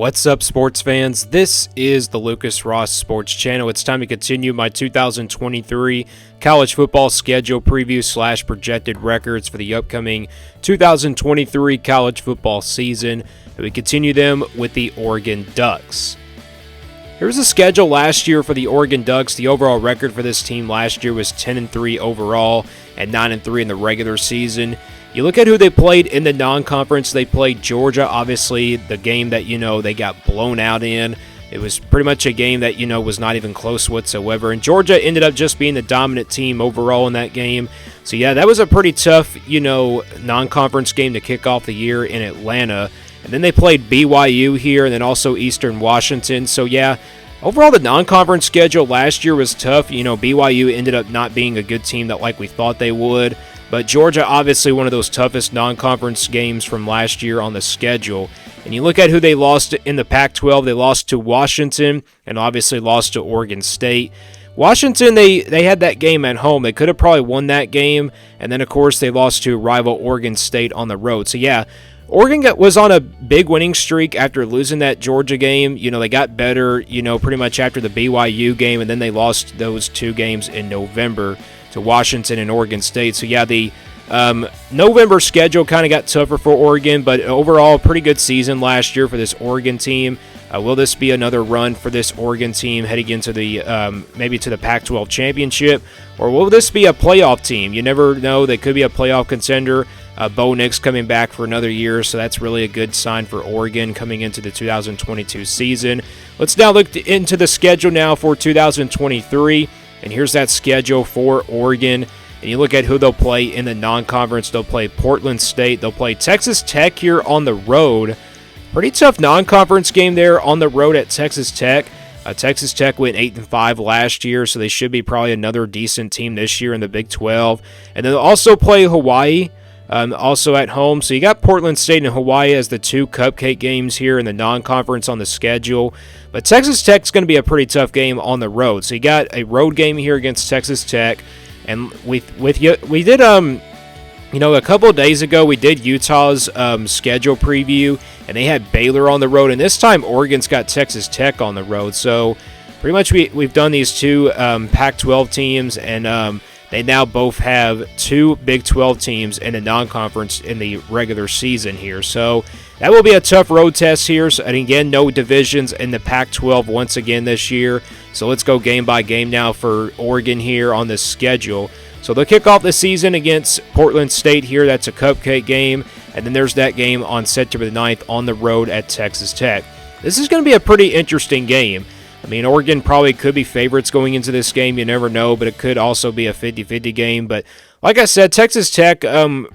What's up, sports fans? This is the Lucas Ross Sports Channel. It's time to continue my 2023 college football schedule preview / projected records for the upcoming 2023 college football season. And we continue them with the Oregon Ducks. Here's the schedule last year for the Oregon Ducks. The overall record for this team last year was 10-3 overall and 9-3 in the regular season. You look at who they played in the non-conference. They played Georgia, obviously, the game that, they got blown out in. It was pretty much a game that, was not even close whatsoever. And Georgia ended up just being the dominant team overall in that game. So, yeah, that was a pretty tough, non-conference game to kick off the year in Atlanta. And then they played BYU here and then also Eastern Washington. So, yeah, overall the non-conference schedule last year was tough. BYU ended up not being a good team that we thought they would. But Georgia, obviously one of those toughest non-conference games from last year on the schedule. And you look at who they lost in the Pac-12. They lost to Washington and obviously lost to Oregon State. Washington, they had that game at home. They could have probably won that game. And then, of course, they lost to rival Oregon State on the road. So, yeah, Oregon was on a big winning streak after losing that Georgia game. They got better, pretty much after the BYU game. And then they lost those two games in November to Washington and Oregon State. So, yeah, the November schedule kind of got tougher for Oregon, but overall, pretty good season last year for this Oregon team. Will this be another run for this Oregon team heading into the maybe to the Pac-12 championship, or will this be a playoff team? You never know. They could be a playoff contender. Bo Nix coming back for another year, so that's really a good sign for Oregon coming into the 2022 season. Let's now look into the schedule now for 2023. And here's that schedule for Oregon. And you look at who they'll play in the non-conference. They'll play Portland State. They'll play Texas Tech here on the road. Pretty tough non-conference game there on the road at Texas Tech. Texas Tech went 8-5 last year, so they should be probably another decent team this year in the Big 12. And then they'll also play Hawaii, also at home. So you got Portland State and Hawaii as the two cupcake games here in the non-conference on the schedule. But Texas Tech's going to be a pretty tough game on the road. So you got a road game here against Texas Tech. And we did a couple of days ago we did Utah's schedule preview, and they had Baylor on the road. And this time Oregon's got Texas Tech on the road. So pretty much we've done these two Pac-12 teams, and they now both have two Big 12 teams in the non-conference in the regular season here. So that will be a tough road test here. So, and again, no divisions in the Pac-12 once again this year. So let's go game by game now for Oregon here on this schedule. So they'll kick off the season against Portland State here. That's a cupcake game. And then there's that game on September the 9th on the road at Texas Tech. This is going to be a pretty interesting game. I mean, Oregon probably could be favorites going into this game. You never know, but it could also be a 50-50 game. But like I said, Texas Tech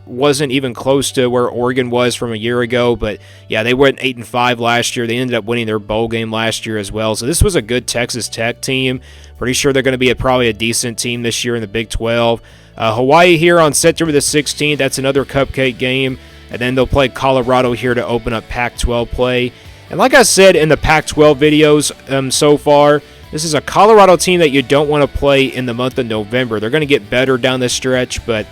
wasn't even close to where Oregon was from a year ago. But, yeah, they went 8-5 last year. They ended up winning their bowl game last year as well. So this was a good Texas Tech team. Pretty sure they're going to be probably a decent team this year in the Big 12. Hawaii here on September the 16th. That's another cupcake game. And then they'll play Colorado here to open up Pac-12 play. And like I said in the Pac-12 videos so far, this is a Colorado team that you don't want to play in the month of November. They're going to get better down the stretch, but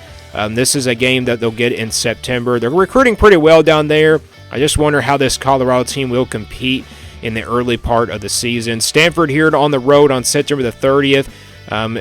this is a game that they'll get in September. They're recruiting pretty well down there. I just wonder how this Colorado team will compete in the early part of the season. Stanford here on the road on September the 30th.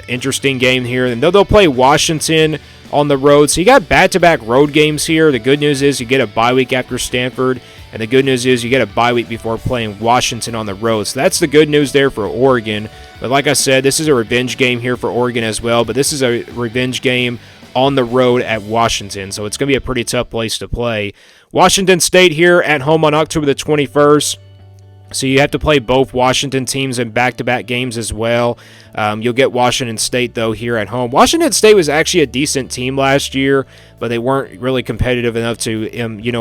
Interesting game here. And they'll play Washington on the road. So you got back-to-back road games here. The good news is you get a bye week after Stanford. And the good news is you get a bye week before playing Washington on the road. So that's the good news there for Oregon. But like I said, this is a revenge game here for Oregon as well. But this is a revenge game on the road at Washington. So it's going to be a pretty tough place to play. Washington State here at home on October the 21st. So you have to play both Washington teams in back-to-back games as well. You'll get Washington State, though, here at home. Washington State was actually a decent team last year, but they weren't really competitive enough to,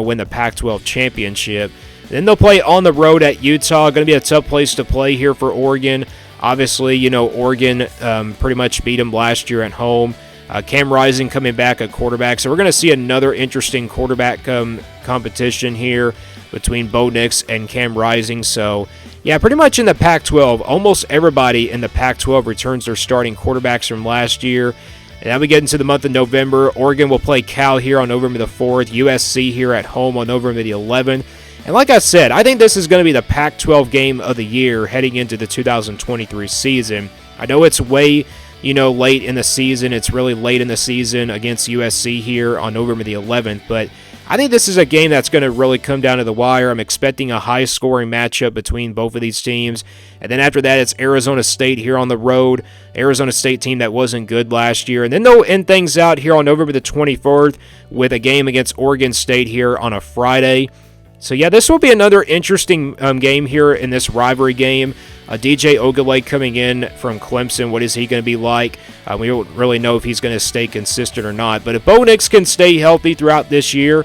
win the Pac-12 championship. Then they'll play on the road at Utah. Going to be a tough place to play here for Oregon. Obviously, Oregon pretty much beat them last year at home. Cam Rising coming back at quarterback. So we're going to see another interesting quarterback competition here between Bo Nix and Cam Rising. So, yeah, pretty much in the Pac-12, almost everybody in the Pac-12 returns their starting quarterbacks from last year. And now we get into the month of November. Oregon will play Cal here on November the 4th, USC here at home on November the 11th. And like I said, I think this is going to be the Pac-12 game of the year heading into the 2023 season. I know it's way, late in the season. It's really late in the season against USC here on November the 11th, but I think this is a game that's going to really come down to the wire. I'm expecting a high-scoring matchup between both of these teams. And then after that, it's Arizona State here on the road. Arizona State team that wasn't good last year. And then they'll end things out here on November the 24th with a game against Oregon State here on a Friday. So, yeah, this will be another interesting game here in this rivalry game. DJ Ogilvie coming in from Clemson. What is he going to be like? We don't really know if he's going to stay consistent or not. But if Bo Nix can stay healthy throughout this year,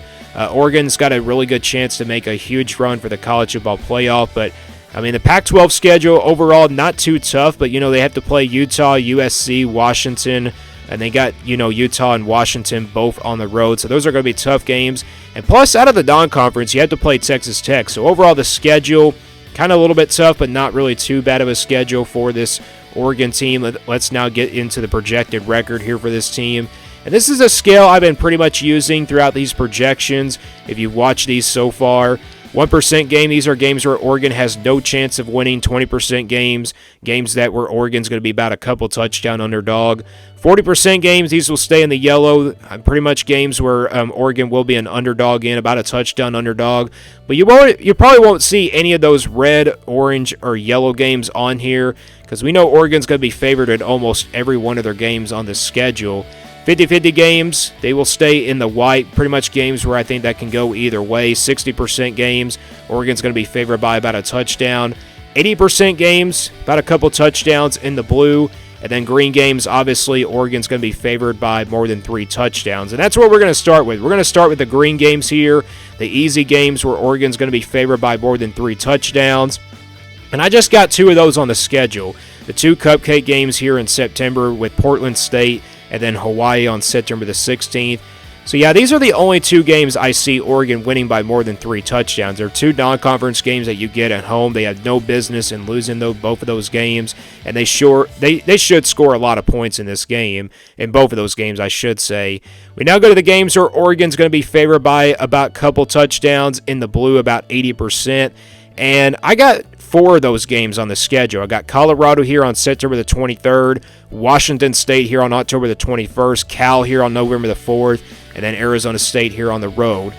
Oregon's got a really good chance to make a huge run for the college football playoff. But, the Pac-12 schedule overall not too tough. But, they have to play Utah, USC, Washington. And they got, Utah and Washington both on the road. So those are going to be tough games. And plus, out of the non-conference, you have to play Texas Tech. So overall, the schedule, kind of a little bit tough, but not really too bad of a schedule for this Oregon team. Let's now get into the projected record here for this team. And this is a scale I've been pretty much using throughout these projections. If you've watched these so far, 1% game, these are games where Oregon has no chance of winning. 20% games that where Oregon's going to be about a couple touchdown underdog. 40% games, these will stay in the yellow. Pretty much games where Oregon will be an underdog in, about a touchdown underdog. But you probably won't see any of those red, orange, or yellow games on here because we know Oregon's going to be favored in almost every one of their games on the schedule. 50-50 games, they will stay in the white. Pretty much games where I think that can go either way. 60% games, Oregon's going to be favored by about a touchdown. 80% games, about a couple touchdowns in the blue. And then green games, obviously, Oregon's going to be favored by more than 3 touchdowns. And that's what we're going to start with. We're going to start with the green games here, the easy games where Oregon's going to be favored by more than 3 touchdowns. And I just got 2 of those on the schedule. The 2 cupcake games here in September with Portland State and then Hawaii on September the 16th. So, yeah, these are the only 2 games I see Oregon winning by more than 3 touchdowns. They're 2 non-conference games that you get at home. They have no business in losing both of those games, and they should score a lot of points in this game, in both of those games, I should say. We now go to the games where Oregon's going to be favored by about a couple touchdowns, in the blue about 80%, and I got 4 of those games on the schedule. I got Colorado here on September the 23rd, Washington State here on October the 21st, Cal here on November the 4th, and then Arizona State here on the road.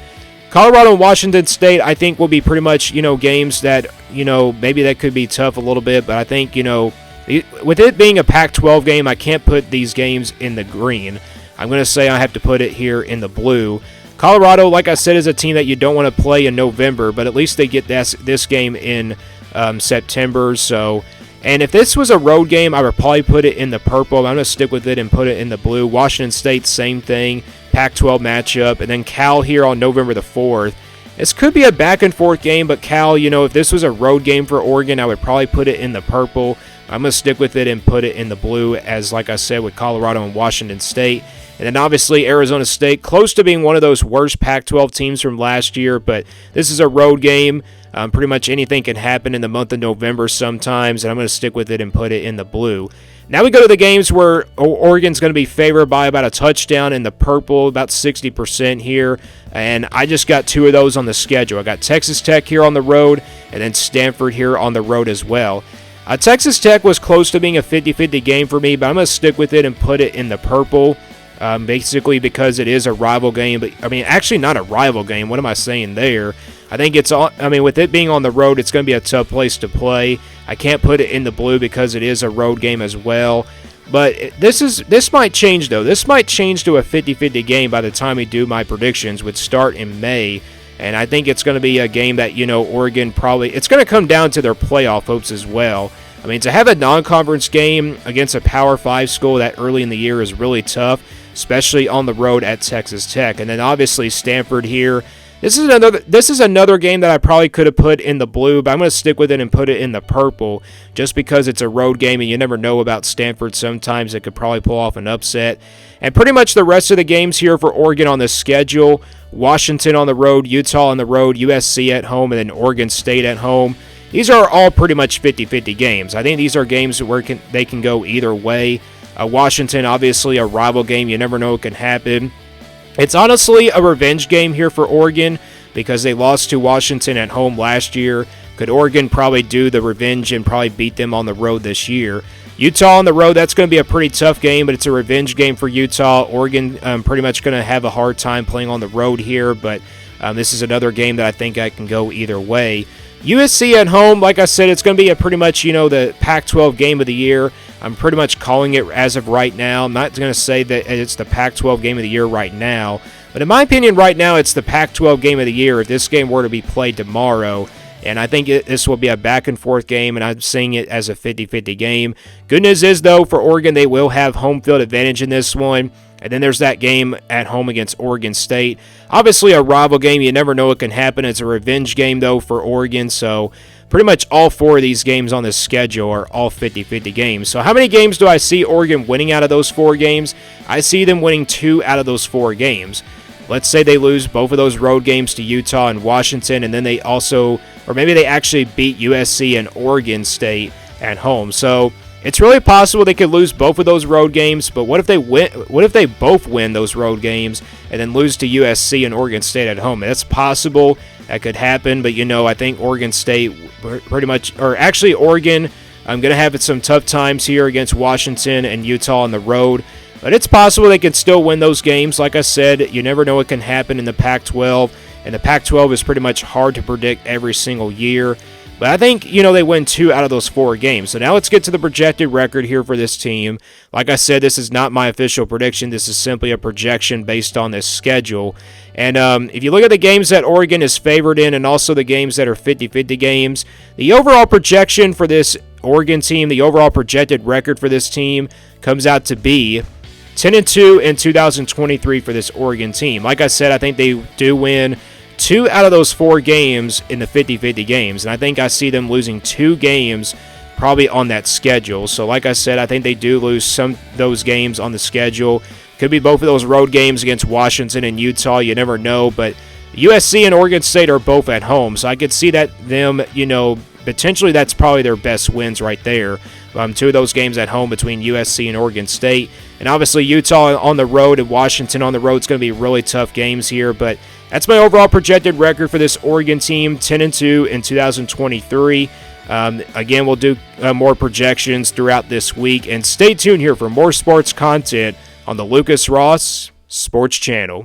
Colorado and Washington State, I think, will be pretty much, games that, maybe that could be tough a little bit, but I think, with it being a Pac-12 game, I can't put these games in the green. I'm going to say I have to put it here in the blue. Colorado, like I said, is a team that you don't want to play in November, but at least they get this game in September. So, and if this was a road game, I would probably put it in the purple. I'm going to stick with it and put it in the blue. Washington State, same thing. Pac-12 matchup. And then Cal here on November the 4th. This could be a back-and-forth game, but Cal, if this was a road game for Oregon, I would probably put it in the purple. I'm going to stick with it and put it in the blue, as like I said, with Colorado and Washington State. And then obviously Arizona State, close to being one of those worst Pac-12 teams from last year, but this is a road game. Pretty much anything can happen in the month of November sometimes, and I'm going to stick with it and put it in the blue. Now we go to the games where Oregon's going to be favored by about a touchdown in the purple, about 60% here, and I just got 2 of those on the schedule. I got Texas Tech here on the road, and then Stanford here on the road as well. Texas Tech was close to being a 50-50 game for me, but I'm going to stick with it and put it in the purple. Basically because it is a rival game, but actually not a rival game. What am I saying there? I think with it being on the road, it's going to be a tough place to play. I can't put it in the blue because it is a road game as well. But this might change though. This might change to a 50-50 game by the time we do my predictions, which start in May. And I think it's going to be a game that, Oregon probably, it's going to come down to their playoff hopes as well. To have a non-conference game against a Power 5 school that early in the year is really tough, especially on the road at Texas Tech. And then obviously Stanford here. This is another game that I probably could have put in the blue, but I'm going to stick with it and put it in the purple just because it's a road game and you never know about Stanford. Sometimes it could probably pull off an upset. And pretty much the rest of the games here for Oregon on the schedule, Washington on the road, Utah on the road, USC at home, and then Oregon State at home. These are all pretty much 50-50 games. I think these are games where they can go either way. Washington, obviously, a rival game. You never know what can happen. It's honestly a revenge game here for Oregon. because they lost to Washington at home last year. Could Oregon probably do the revenge and probably beat them on the road this year? Utah on the road, that's going to be a pretty tough game, but it's a revenge game for Utah. Oregon pretty much going to have a hard time playing on the road here, but this is another game that I think I can go either way. USC at home, like I said, it's going to be a pretty much, the Pac-12 game of the year. I'm pretty much calling it as of right now. I'm not going to say that it's the Pac-12 game of the year right now, but in my opinion right now it's the Pac-12 game of the year if this game were to be played tomorrow. And I think this will be a back-and-forth game, and I'm seeing it as a 50-50 game. Good news is, though, for Oregon, they will have home field advantage in this one. And then there's that game at home against Oregon State. Obviously a rival game. You never know what can happen. It's a revenge game, though, for Oregon. So pretty much all 4 of these games on this schedule are all 50-50 games. So how many games do I see Oregon winning out of those 4 games? I see them winning 2 out of those 4 games. Let's say they lose both of those road games to Utah and Washington, and then they also, or maybe they actually beat USC and Oregon State at home. So it's really possible they could lose both of those road games, but what if they win? What if they both win those road games and then lose to USC and Oregon State at home? That's possible. That could happen, but I think Oregon State pretty much, or actually Oregon, I'm going to have some tough times here against Washington and Utah on the road. But it's possible they can still win those games. Like I said, you never know what can happen in the Pac-12. And the Pac-12 is pretty much hard to predict every single year. But I think, they win 2 out of those 4 games. So now let's get to the projected record here for this team. Like I said, this is not my official prediction. This is simply a projection based on this schedule. And if you look at the games that Oregon is favored in and also the games that are 50-50 games, the overall projection for this Oregon team, the overall projected record for this team comes out to be 10-2 in 2023 for this Oregon team. Like I said, I think they do win 2 out of those 4 games in the 50-50 games, and I think I see them losing 2 games probably on that schedule. So like I said, I think they do lose some of those games on the schedule. Could be both of those road games against Washington and Utah. You never know, but USC and Oregon State are both at home, so I could see that them, potentially that's probably their best wins right there. 2 of those games at home between USC and Oregon State. And obviously Utah on the road and Washington on the road is going to be really tough games here. But that's my overall projected record for this Oregon team, 10-2 in 2023. Again, we'll do more projections throughout this week. And stay tuned here for more sports content on the Lucas Ross Sports Channel.